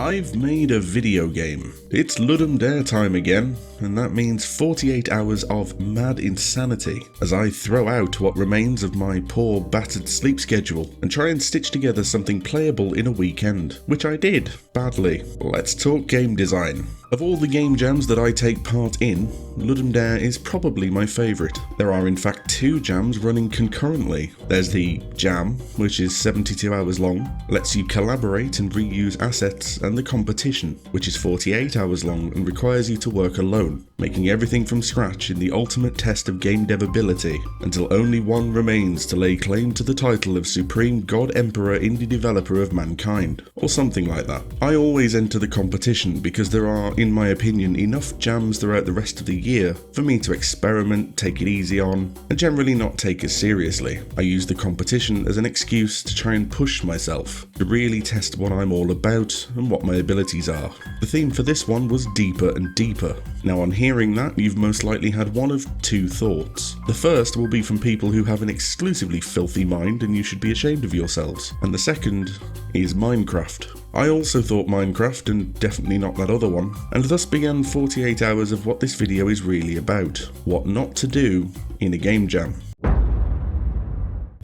I've made a video game. It's Ludum Dare time again, and that means 48 hours of mad insanity as I throw out what remains of my poor battered sleep schedule and try and stitch together something playable in a weekend, which I did, badly. Let's talk game design. Of all the game jams that I take part in, Ludum Dare is probably my favourite. There are in fact 2 jams running concurrently. There's the Jam, which is 72 hours long, lets you collaborate and reuse assets, and the Competition, which is 48 hours long and requires you to work alone, making everything from scratch in the ultimate test of game dev ability, until only one remains to lay claim to the title of Supreme God Emperor Indie Developer of Mankind, or something like that. I always enter the Competition because there are, in my opinion, enough jams throughout the rest of the year for me to experiment, take it easy on, and generally not take it seriously. I use the Competition as an excuse to try and push myself, to really test what I'm all about and what my abilities are. The theme for this one was deeper and deeper. Now, on hearing that, you've most likely had one of 2 thoughts. The first will be from people who have an exclusively filthy mind and you should be ashamed of yourselves. And the second is Minecraft. I also thought Minecraft, and definitely not that other one, and thus began 48 hours of what this video is really about. What not to do in a game jam.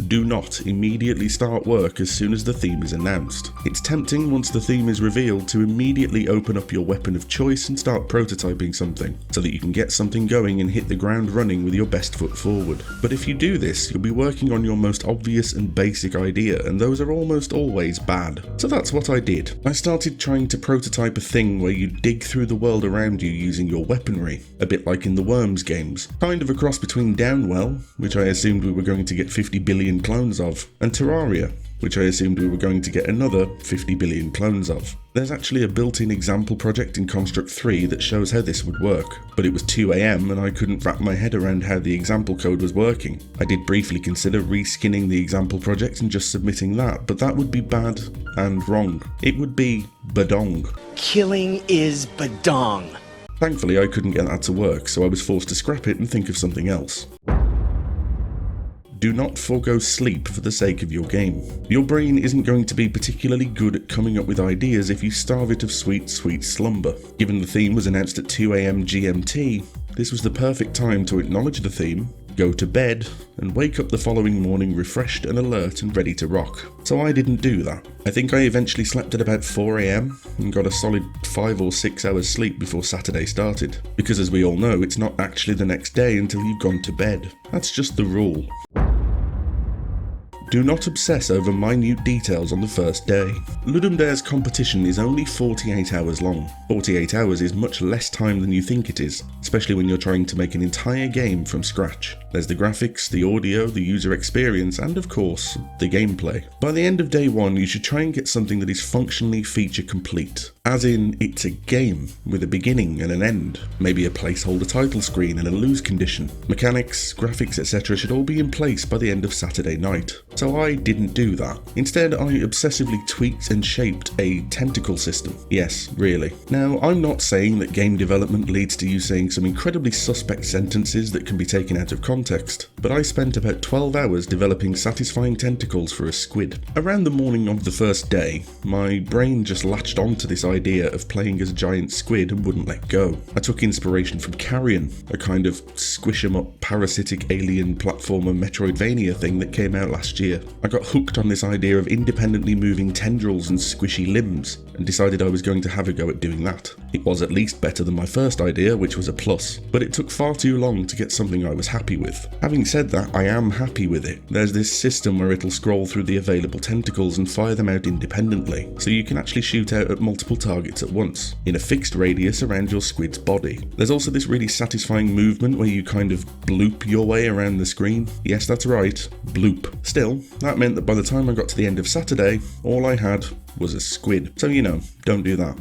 Do not immediately start work as soon as the theme is announced. It's tempting once the theme is revealed to immediately open up your weapon of choice and start prototyping something, so that you can get something going and hit the ground running with your best foot forward. But if you do this, you'll be working on your most obvious and basic idea, and those are almost always bad. So that's what I did. I started trying to prototype a thing where you dig through the world around you using your weaponry, a bit like in the Worms games, kind of a cross between Downwell, which I assumed we were going to get 50 billion clones of, and Terraria, which I assumed we were going to get another 50 billion clones of. There's actually a built-in example project in Construct 3 that shows how this would work, but it was 2 AM and I couldn't wrap my head around how the example code was working. I did briefly consider reskinning the example project and just submitting that, but that would be bad and wrong. It would be badong. Killing is badong. Thankfully I couldn't get that to work, so I was forced to scrap it and think of something else. Do not forego sleep for the sake of your game. Your brain isn't going to be particularly good at coming up with ideas if you starve it of sweet, sweet slumber. Given the theme was announced at 2 AM GMT, this was the perfect time to acknowledge the theme, go to bed, and wake up the following morning refreshed and alert and ready to rock. So I didn't do that. I think I eventually slept at about 4 AM and got a solid 5 or 6 hours sleep before Saturday started. Because as we all know, it's not actually the next day until you've gone to bed. That's just the rule. Do not obsess over minute details on the first day. Ludum Dare's competition is only 48 hours long. 48 hours is much less time than you think it is, especially when you're trying to make an entire game from scratch. There's the graphics, the audio, the user experience, and of course, the gameplay. By the end of day 1, you should try and get something that is functionally feature complete. As in, it's a game, with a beginning and an end. Maybe a placeholder title screen and a lose condition. Mechanics, graphics, etc. should all be in place by the end of Saturday night. So I didn't do that. Instead, I obsessively tweaked and shaped a tentacle system. Yes, really. Now, I'm not saying that game development leads to you saying some incredibly suspect sentences that can be taken out of context, but I spent about 12 hours developing satisfying tentacles for a squid. Around the morning of the first day, my brain just latched onto this idea of playing as a giant squid and wouldn't let go. I took inspiration from Carrion, a kind of squish-em-up parasitic alien platformer Metroidvania thing that came out last year. I got hooked on this idea of independently moving tendrils and squishy limbs, and decided I was going to have a go at doing that. It was at least better than my first idea, which was a plus, but it took far too long to get something I was happy with. Having said that, I am happy with it. There's this system where it'll scroll through the available tentacles and fire them out independently, so you can actually shoot out at multiple targets at once, in a fixed radius around your squid's body. There's also this really satisfying movement where you kind of bloop your way around the screen. Yes, that's right, bloop. Still, that meant that by the time I got to the end of Saturday, all I had was a squid. So you know, don't do that.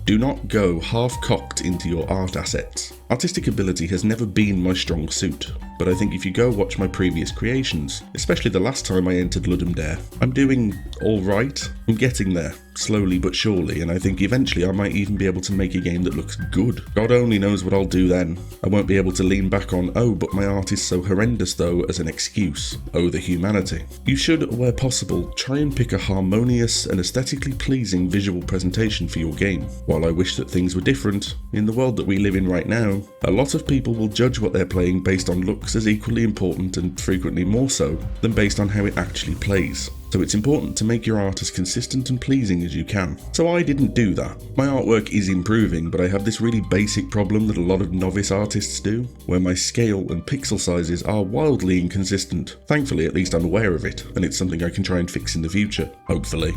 Do not go half-cocked into your art assets. Artistic ability has never been my strong suit, but I think if you go watch my previous creations, especially the last time I entered Ludum Dare, I'm doing alright. I'm getting there, slowly but surely, and I think eventually I might even be able to make a game that looks good. God only knows what I'll do then. I won't be able to lean back on, oh, but my art is so horrendous though, as an excuse. Oh, the humanity. You should, where possible, try and pick a harmonious and aesthetically pleasing visual presentation for your game. While I wish that things were different, in the world that we live in right now, a lot of people will judge what they're playing based on looks as equally important, and frequently more so, than based on how it actually plays. So it's important to make your art as consistent and pleasing as you can. So I didn't do that. My artwork is improving, but I have this really basic problem that a lot of novice artists do, where my scale and pixel sizes are wildly inconsistent. Thankfully, at least I'm aware of it, and it's something I can try and fix in the future, hopefully.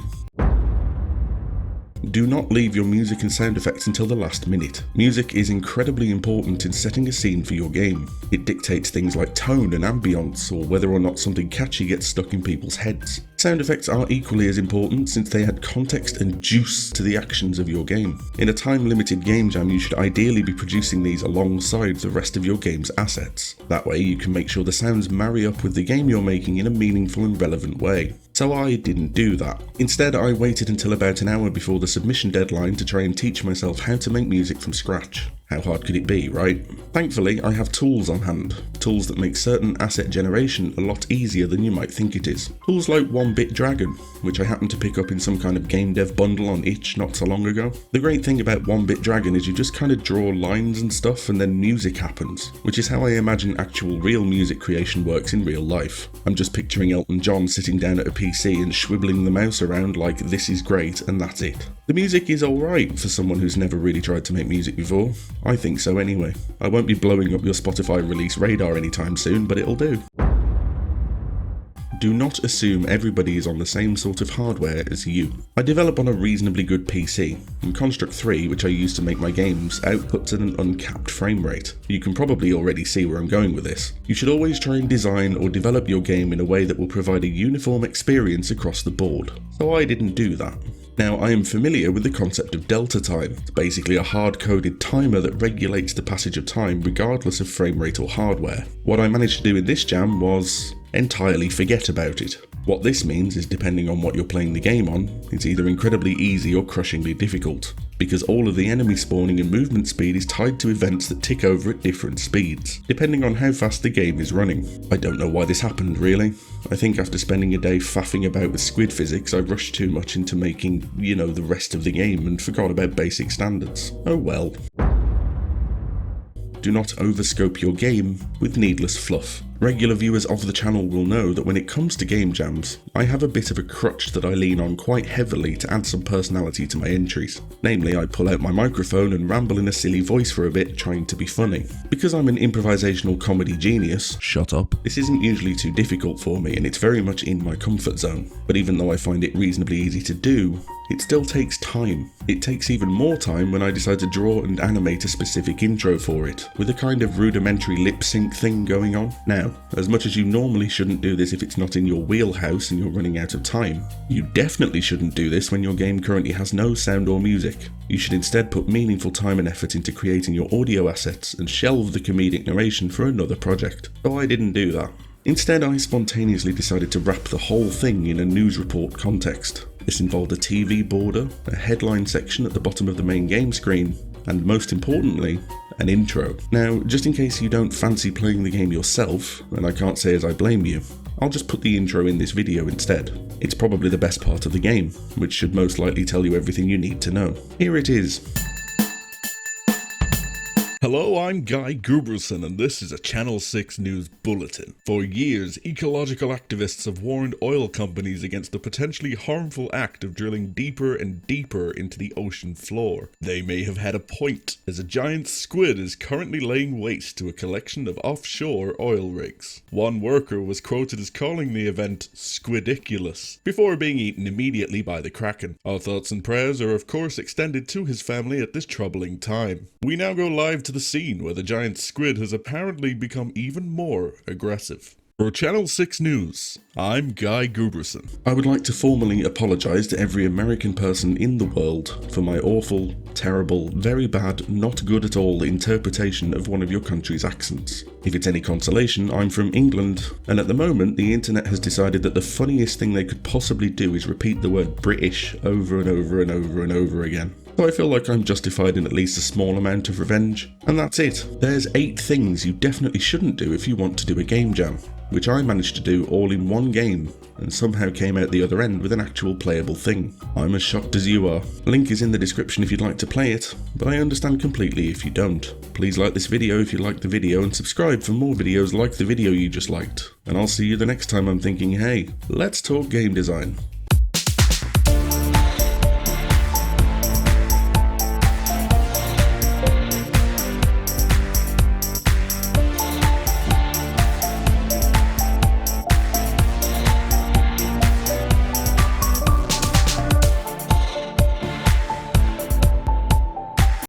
Do not leave your music and sound effects until the last minute. Music is incredibly important in setting a scene for your game. It dictates things like tone and ambience, or whether or not something catchy gets stuck in people's heads. Sound effects are equally as important since they add context and juice to the actions of your game. In a time-limited game jam, you should ideally be producing these alongside the rest of your game's assets. That way you can make sure the sounds marry up with the game you're making in a meaningful and relevant way. So I didn't do that. Instead, I waited until about an hour before the submission deadline to try and teach myself how to make music from scratch. How hard could it be, right? Thankfully, I have tools on hand. Tools that make certain asset generation a lot easier than you might think it is. Tools like 1-Bit Dragon, which I happened to pick up in some kind of game dev bundle on itch not so long ago. The great thing about 1-Bit Dragon is you just kind of draw lines and stuff and then music happens, which is how I imagine actual real music creation works in real life. I'm just picturing Elton John sitting down at a PC and swiveling the mouse around like this is great and that's it. The music is alright for someone who's never really tried to make music before. I think so anyway. I won't be blowing up your Spotify release radar anytime soon, but it'll do. Do not assume everybody is on the same sort of hardware as you. I develop on a reasonably good PC, and Construct 3, which I use to make my games, outputs at an uncapped frame rate. You can probably already see where I'm going with this. You should always try and design or develop your game in a way that will provide a uniform experience across the board. So I didn't do that. Now, I am familiar with the concept of delta time. It's basically a hard-coded timer that regulates the passage of time regardless of frame rate or hardware. What I managed to do in this jam was entirely forget about it. What this means is, depending on what you're playing the game on, it's either incredibly easy or crushingly difficult, because all of the enemy spawning and movement speed is tied to events that tick over at different speeds, depending on how fast the game is running. I don't know why this happened really. I think after spending a day faffing about with squid physics, I rushed too much into making, the rest of the game and forgot about basic standards. Oh well. Do not overscope your game with needless fluff. Regular viewers of the channel will know that when it comes to game jams, I have a bit of a crutch that I lean on quite heavily to add some personality to my entries. Namely, I pull out my microphone and ramble in a silly voice for a bit, trying to be funny. Because I'm an improvisational comedy genius, shut up, this isn't usually too difficult for me and it's very much in my comfort zone. But even though I find it reasonably easy to do, it still takes time. It takes even more time when I decide to draw and animate a specific intro for it, with a kind of rudimentary lip sync thing going on. Now, as much as you normally shouldn't do this if it's not in your wheelhouse and you're running out of time, you definitely shouldn't do this when your game currently has no sound or music. You should instead put meaningful time and effort into creating your audio assets and shelve the comedic narration for another project. So I didn't do that. Instead, I spontaneously decided to wrap the whole thing in a news report context. This involved a TV border, a headline section at the bottom of the main game screen, and most importantly, an intro. Now, just in case you don't fancy playing the game yourself, and I can't say as I blame you, I'll just put the intro in this video instead. It's probably the best part of the game, which should most likely tell you everything you need to know. Here it is. Hello, I'm Guy Guberson, and this is a Channel 6 News Bulletin. For years, ecological activists have warned oil companies against the potentially harmful act of drilling deeper and deeper into the ocean floor. They may have had a point, as a giant squid is currently laying waste to a collection of offshore oil rigs. One worker was quoted as calling the event squidiculous, before being eaten immediately by the Kraken. Our thoughts and prayers are of course extended to his family at this troubling time. We now go live to the scene where the giant squid has apparently become even more aggressive. For Channel 6 News, I'm Guy Guberson. I would like to formally apologise to every American person in the world for my awful, terrible, very bad, not good at all interpretation of one of your country's accents. If it's any consolation, I'm from England, and at the moment the internet has decided that the funniest thing they could possibly do is repeat the word British over and over and over and over again. So I feel like I'm justified in at least a small amount of revenge. And that's it. There's 8 things you definitely shouldn't do if you want to do a game jam, which I managed to do all in one game, and somehow came out the other end with an actual playable thing. I'm as shocked as you are. Link is in the description if you'd like to play it, but I understand completely if you don't. Please like this video if you liked the video, and subscribe for more videos like the video you just liked. And I'll see you the next time I'm thinking, hey, let's talk game design.